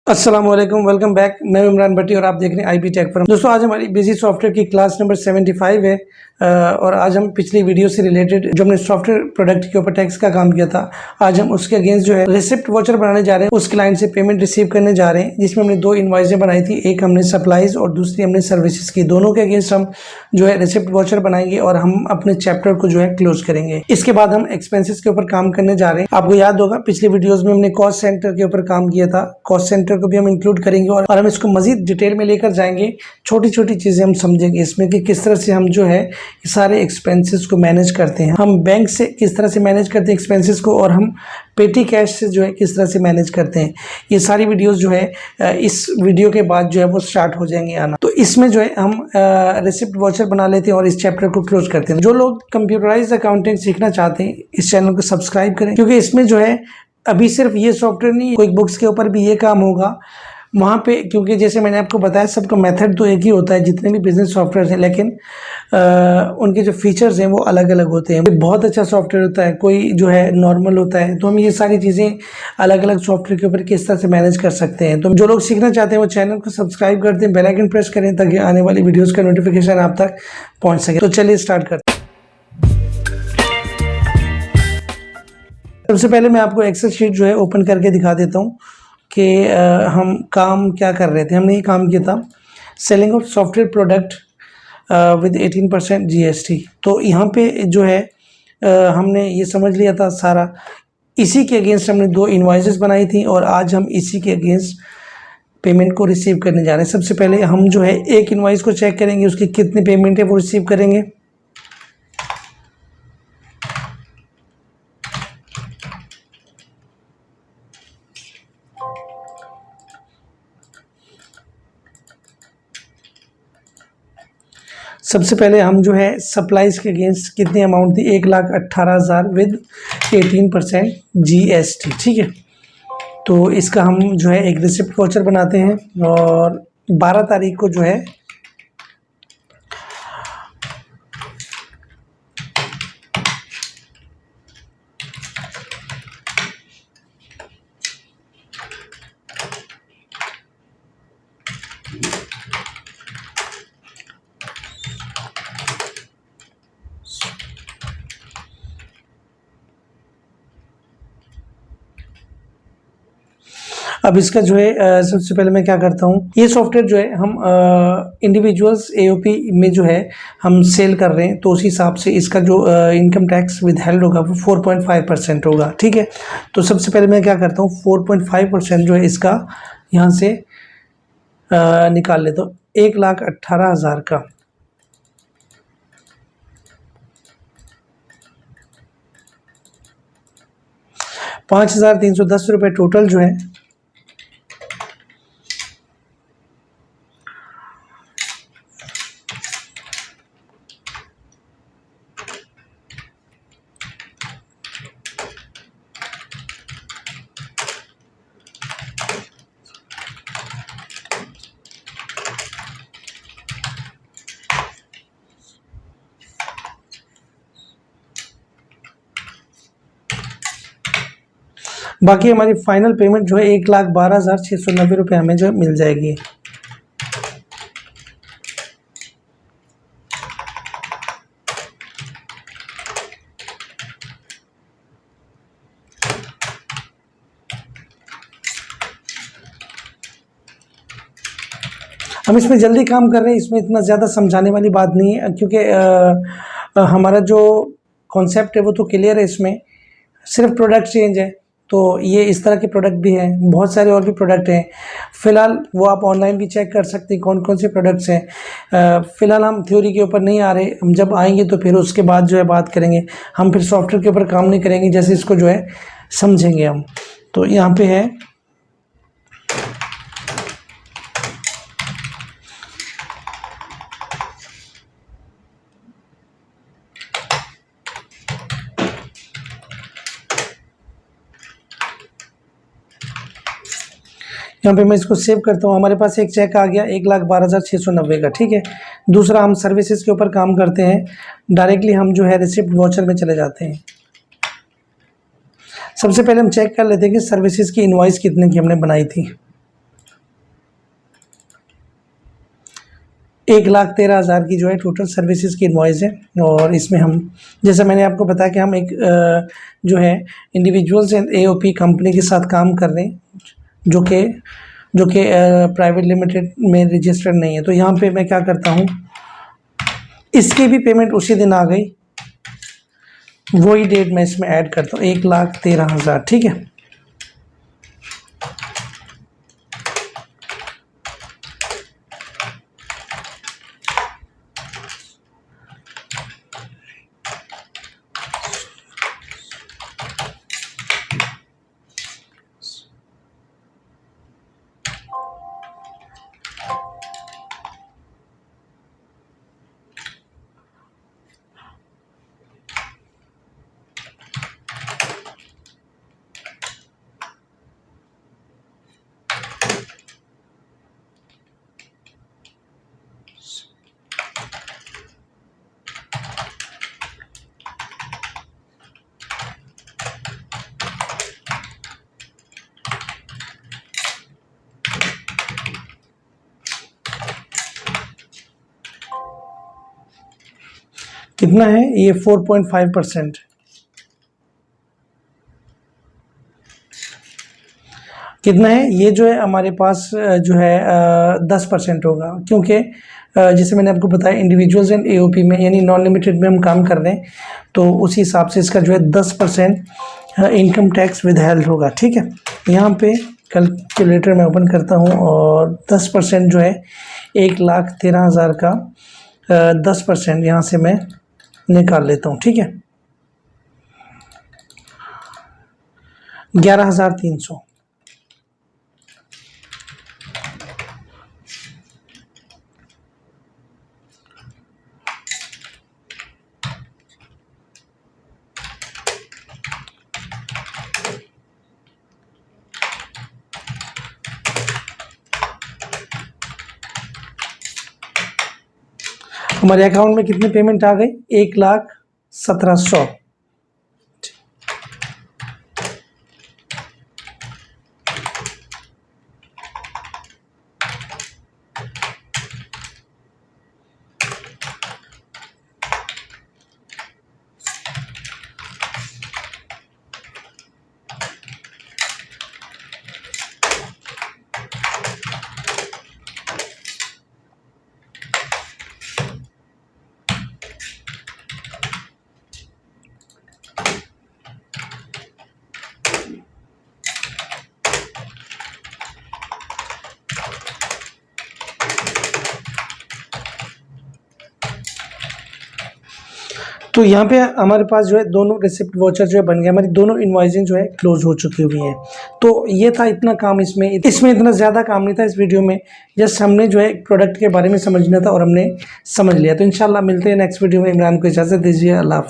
अस्सलाम वालेकुम, welcome back. मैं इमरान भट्टी और आप देख रहे हैं आईबी टेक फर्म। दोस्तों, आज हमारी बिजी सॉफ्टवेयर की क्लास नंबर 75 है और आज हम पिछली वीडियो से रिलेटेड जो हमने सॉफ्टवेयर प्रोडक्ट के ऊपर टैक्स का काम किया था, आज हम उसके अगेंस्ट जो है रिसिप्ट वाउचर बनाने जा रहे हैं। उस क्लाइंट से पेमेंट रिसीव करने जा रहे हैं, जिसमें हमने दो इनवॉइसें बनाई थी। एक हमने सप्लाईज और दूसरी हमने सर्विसेज की। दोनों के अगेंस्ट हम जो है रिसिप्ट वाउचर बनाएंगे और हम अपने चैप्टर को जो है क्लोज करेंगे। इसके बाद हम एक्सपेंसेस के ऊपर काम करने जा रहे हैं। आपको याद होगा पिछली वीडियोज में हमने कॉस्ट सेंटर के ऊपर काम किया था। कॉस्ट सेंटर को भी हम इंक्लूड करेंगे और हम इसको मजीद डिटेल में लेकर जाएंगे। छोटी छोटी चीजें हम समझेंगे इसमें कि किस तरह से हम जो है सारे एक्सपेंसेस को मैनेज करते हैं। हम बैंक से किस तरह से मैनेज करते हैं एक्सपेंसेस को, और हम पेटी कैश से जो है किस तरह से मैनेज करते हैं। ये सारी वीडियोस जो है इस वीडियो के बाद जो है वो स्टार्ट हो जाएंगे आना। तो इसमें जो है हम रिसिप्ट वाउचर बना लेते हैं और इस चैप्टर को क्लोज करते हैं। जो लोग कंप्यूटराइज्ड अकाउंटिंग सीखना चाहते हैं, इस चैनल को सब्सक्राइब करें, क्योंकि इसमें जो है अभी सिर्फ ये सॉफ्टवेयर नहीं, क्विक बुक्स के ऊपर भी ये काम होगा वहाँ पे। क्योंकि जैसे मैंने आपको बताया, सबका मेथड तो एक ही होता है जितने भी बिजनेस सॉफ्टवेयर हैं, लेकिन उनके जो फीचर्स हैं वो अलग अलग होते हैं। बहुत अच्छा सॉफ्टवेयर होता है, कोई जो है नॉर्मल होता है। तो हम ये सारी चीज़ें अलग अलग सॉफ्टवेयर के ऊपर किस तरह से मैनेज कर सकते हैं। तो जो लोग सीखना चाहते हैं वो चैनल को सब्सक्राइब कर दें, बेल आइकन प्रेस करें ताकि आने वाली वीडियोज़ का नोटिफिकेशन आप तक पहुँच सके। तो चलिए स्टार्ट करते हैं। सबसे पहले मैं आपको एक्सेल शीट जो है ओपन करके दिखा देता हूँ कि हम काम क्या कर रहे थे। हमने ये काम किया था selling of software product with 18% GST। तो यहाँ पे जो है हमने ये समझ लिया था सारा। इसी के अगेंस्ट हमने दो इनवॉइसेस बनाई थी और आज हम इसी के अगेंस्ट पेमेंट को रिसीव करने जा रहे हैं। सबसे पहले हम जो है एक इनवॉइस को चेक करेंगे, उसकी कितनी पेमेंट है वो रिसीव करेंगे। सबसे पहले हम जो है सप्लाईज के अगेंस्ट कितनी अमाउंट थी, 1,18,000 विद 18% GST। ठीक है, तो इसका हम जो है एक रिसिप्ट वाउचर बनाते हैं और 12 तारीख को जो है अब इसका जो है सबसे पहले मैं क्या करता हूँ, ये सॉफ्टवेयर जो है हम इंडिविजुअल्स AOP में जो है हम सेल कर रहे हैं, तो उस हिसाब से इसका जो इनकम टैक्स विदहेल्ड होगा वो 4.5% होगा। ठीक है, तो सबसे पहले मैं क्या करता हूँ, 4.5% जो है इसका यहाँ से निकाल लेता हूँ। 1,18,000 का 5,310 रुपये टोटल जो है। बाकी हमारी फाइनल पेमेंट जो है 1,12,690 रुपये हमें जो मिल जाएगी। हम इसमें जल्दी काम कर रहे हैं, इसमें इतना ज़्यादा समझाने वाली बात नहीं है, क्योंकि हमारा जो कॉन्सेप्ट है वो तो क्लियर है। इसमें सिर्फ प्रोडक्ट चेंज है। तो ये इस तरह के प्रोडक्ट भी हैं, बहुत सारे और भी प्रोडक्ट हैं। फ़िलहाल वो आप ऑनलाइन भी चेक कर सकते हैं कौन कौन से प्रोडक्ट्स हैं। फ़िलहाल हम थ्योरी के ऊपर नहीं आ रहे, हम जब आएंगे तो फिर उसके बाद जो है बात करेंगे। हम फिर सॉफ्टवेयर के ऊपर काम नहीं करेंगे, जैसे इसको जो है समझेंगे हम। तो यहाँ पे है यहाँ पे मैं इसको सेव करता हूँ। हमारे पास एक चेक आ गया 1,12,690 का। ठीक है, दूसरा हम सर्विसेज के ऊपर काम करते हैं। डायरेक्टली हम जो है रिसिप्ट वाउचर में चले जाते हैं। सबसे पहले हम चेक कर लेते हैं कि सर्विसेज की इनवॉइस कितने की हमने बनाई थी। 1,13,000 की जो है टोटल सर्विसेज की इनवॉइस है। और इसमें हम, जैसे मैंने आपको बताया कि हम एक जो है इंडिविजुअल्स एंड एओपी कंपनी के साथ काम कर रहे हैं, जो कि प्राइवेट लिमिटेड में रजिस्टर्ड नहीं है। तो यहाँ पे मैं क्या करता हूँ, इसकी भी पेमेंट उसी दिन आ गई, वही डेट मैं इसमें ऐड करता हूँ, 1,13,000। ठीक है, कितना है ये? 4.5%। कितना है ये? जो है हमारे पास जो है 10% होगा, क्योंकि जैसे मैंने आपको बताया इंडिविजुअल्स एंड एओपी में यानी नॉन लिमिटेड में हम काम कर रहे हैं, तो उसी हिसाब से इसका जो है 10% इनकम टैक्स विदहेल्ड होगा। ठीक है, यहाँ पे कैलकुलेटर मैं ओपन करता हूँ और 10% जो है 1,13,000 का 10% यहाँ से मैं निकाल लेता हूँ। ठीक है, 11,300। हमारे अकाउंट में कितनी पेमेंट आ गई? 1,17,100। तो यहाँ पे हमारे पास जो है दोनों रिसिप्ट वॉचर जो है बन गए, हमारी दोनों इनवॉइसिंग जो है क्लोज हो चुकी हुई हैं। तो ये था इतना काम, इसमें इतना ज़्यादा काम नहीं था इस वीडियो में, जस्ट हमने जो है प्रोडक्ट के बारे में समझना था और हमने समझ लिया। तो इंशाल्लाह मिलते हैं नेक्स्ट वीडियो में। इमरान को इजाज़त दीजिए, अल्लाह हाफ़िज़।